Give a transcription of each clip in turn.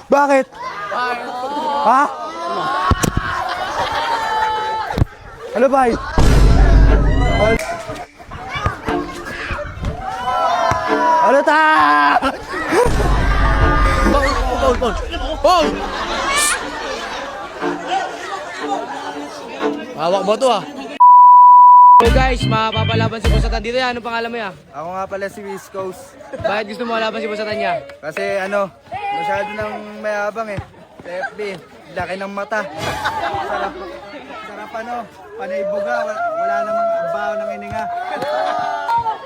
Bakit? Ha? Ano ba? Ano ta? Paul! Hawak mo to ah. So guys, mapapalaban si Busatan dito yan. Anong pangalan mo yan? Ako nga pala si West Coast. Bakit gusto mo malaban si Busatan niya? Kasi ano, masyado nang mayabang eh. Sa FB, laki ng mata. Sarap ano, panay buga, wala namang abaw ng ininga.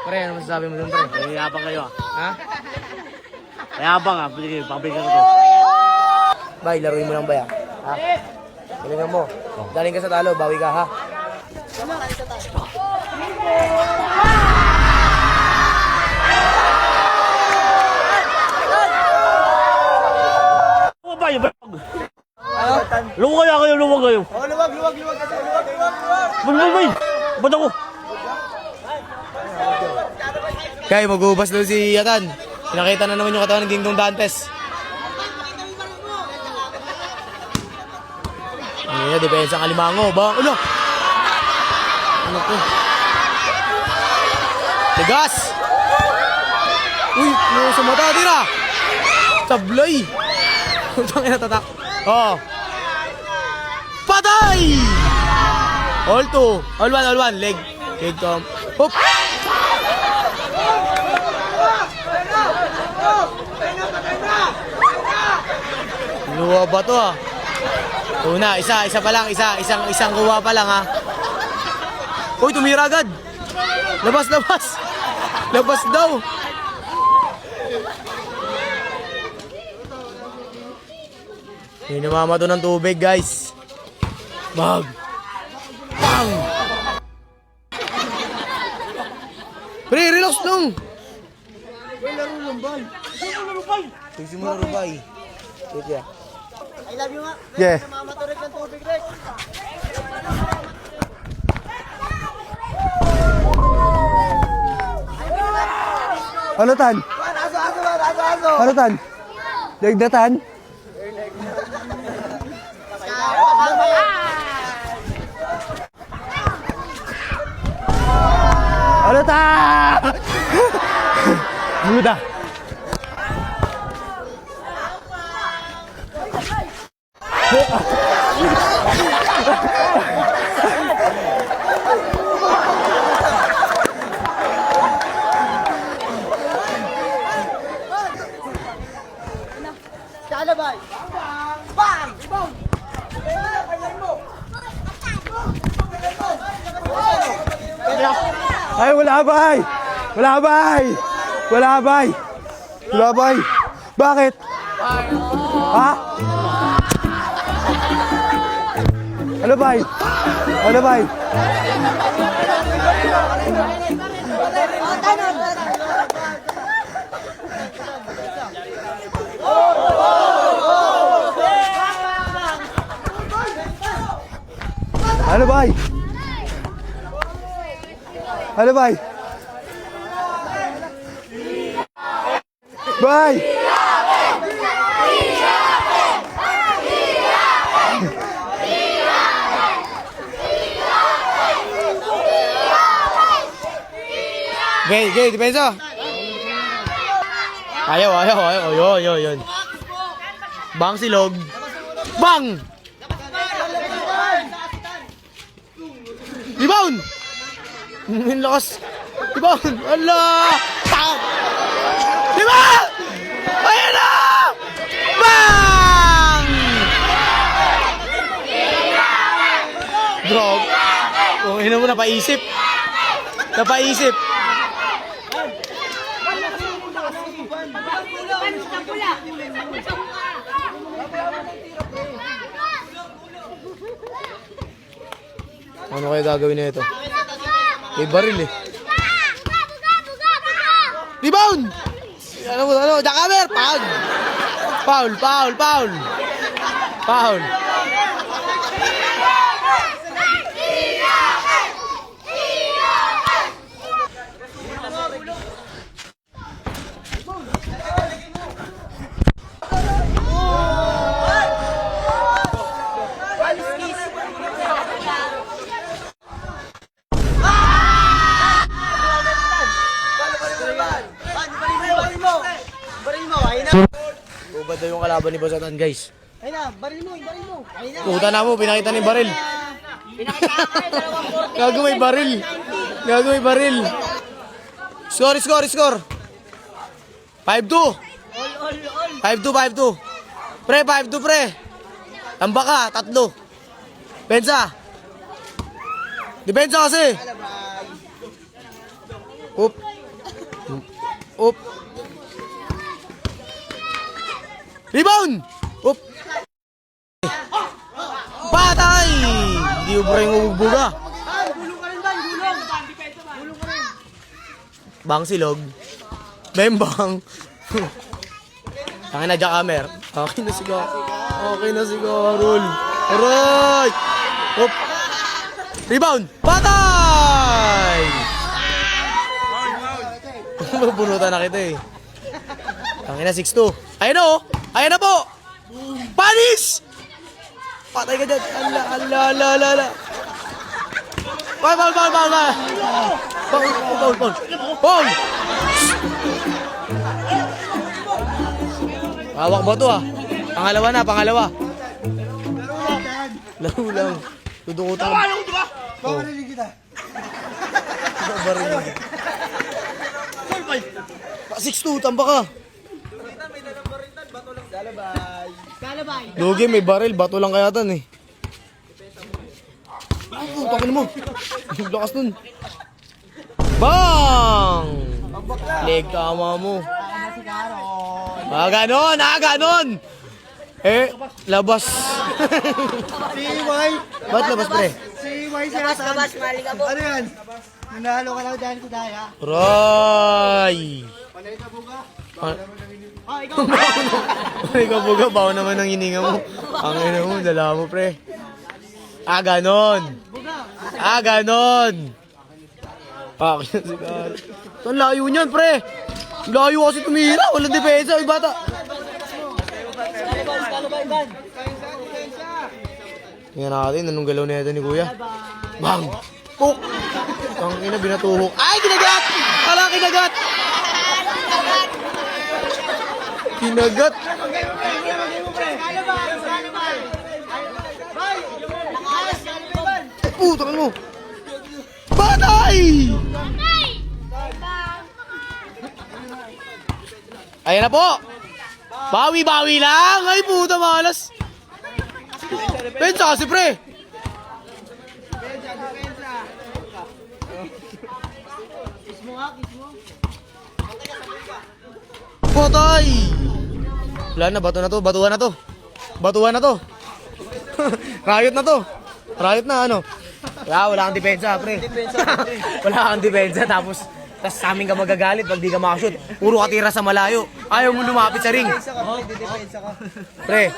Pre, ano masasabi mo dun pre? Mayabang kayo ah. Ha? Mayabang ah. Pabigyan ko to. Bay, laruin mo lang ba yan? Ha? Galingan mo. Galing ka sa talo, bawi ka ha? Ano ba yun? Luwag kayo, luwag kayo. Oh, luwag. Bay! Ba't ako? Kaya mag-uubas doon si Yatan. Pinakita na naman yung katawan ng Dingdong Dantes. Ano depensa ng Alimango. Ba? Ano? Ano to? Tigas! Uy, ano sa mata? Tira! Sablay! Utang ina tatak. Oh. Patay! All 2. All 1. Leg. Leg tom. Hop! Luwa ba to ah? Una, isa pa lang, isang kuha pa lang ha. Uy, tumira agad. Labas. Labas daw. Hindi namamato ng tubig, guys. Bang! Pre, relax lang. Laro lang ba? Tignan mo laro ba eh. Wait ya. I love you nga. Yeah. Mamaturik ng tubig, Rex. Ano tan? Aso. Ano tan? Legdatan? Ano ta? Muda. Kalabay. Bang! Ay, wala bay! Bakit? Ha? Ano bay? Ano bay? Bay! Okay, depensa. Ayaw. Yun. Bang silog. Bang! Rebound! Ang lakas. Rebound! Allah! Tak! Rebound! Ayan na! Bang! Drog. Oh, ina mo, napaisip. Ano kaya gagawin na ito? May baril eh. Rebound! Ano? Jackamer! Foul! Ubad daw yung kalaban ni Boss Atan, guys. Ayun na, baril mo. Ayun na. Puta na mo, pinakita ni baril. Pinakita ko kayo, 240. Gago may baril. Gago may baril. Score. 5-2. All. 5-2. Pre, 5-2 pre. Tamba ka, 3. Pensa. Depensa kasi. Up. Rebound. Up. Patay. Hindi ubra yung ubuga. Gulong ka rin ba? Gulong ka rin. Bang silog. Bembang. Tangin na jackhammer. Okay na si Carol. Aray! Hop. Rebound. Patay! Bunutan na kita eh. Tangin na 6-2. Ayan na oh. Ayan na po. Panis! Patay ka dyan. Ala. Foul. Hawak ba to ah? Pangalawa. Laro lang. Tudukutan. Bakarinig kita. Babaril. 6-2, tamba ka. Galabay. Lugi, may baril. Bato lang kaya tan eh. Takin mo. Lakas nun. Bang! Leg tama mo. Ganon. Labas. Si Y. Ba't labas pre? Si Y siya. Labas, maliga po. Ano yan? Nanalo ka lang dyan ko daya. Roy! Ikaw buga, bawo naman ang hininga mo. Ang ina mo, dala mo pre. Ganon. Akin na si Carl. Ang layo niyan pre. Layo kasi tumira, walang depensa, ay bata. Tingnan natin, anong galaw na ito ni Kuya. Bang! Puk! Ang ina, binatuhok. Ay, kinagat! Ala, kinagat! Kinagat! Putang mo! Batay! Ayan na po! Bawi lang! Ay, puta malas! Pensa kasi pre! Potay! Wala na, batuhan na to. Riot na ano? Wala kang depensa, pre. Wala kang depensa, tapos sa amin ka magagalit pag di ka makashoot. Puro ka tira sa malayo. Ayaw mo lumapit sa ring. Pre.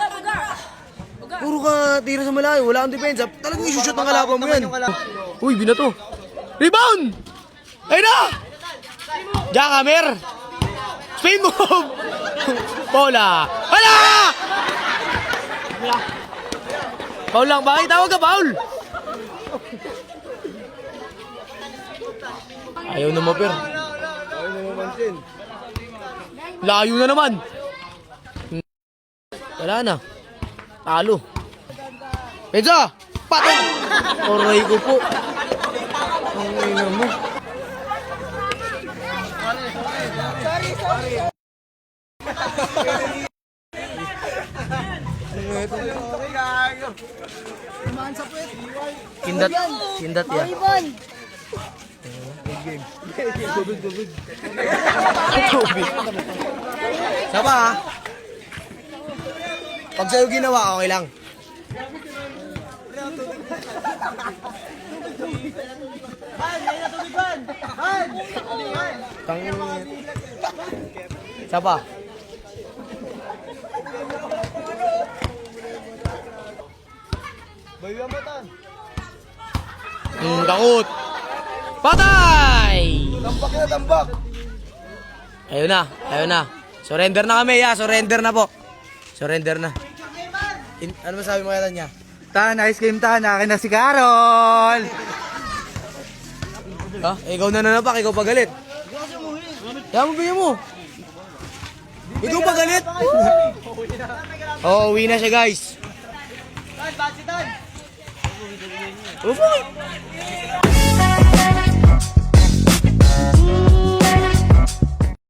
Puro ka tira sa malayo, wala kang depensa. Talagang isushoot ng kalaban mo yan. Uy, binato. Rebound! Ayun na! Jackhammer! Spin move! Bola! Hala! Foul lang ba? Tawag ka, foul! Ayaw na maper. Layo na naman. Wala na. Talo. Pedza! Patay! Oray ko po. Ang ina mo. Kindat ya. Tubig. Saba ha? Pag sa'yo ginawa, okay lang. Tangin. Saba. Bayo mo tan. Takot. Patay! Tambak. Ayun na. Surrender na kami, surrender na po. Surrender na. Ano masabi mo kaya niya? Tan, ice cream tan. Akin na si Carol. Ha? Ikaw na nanapak, ikaw pagalit. Kaya mo bigyan mo. Ikaw ba galit? Oo, uwi na siya guys. Dan, bakit si Dan? Oh, bakit?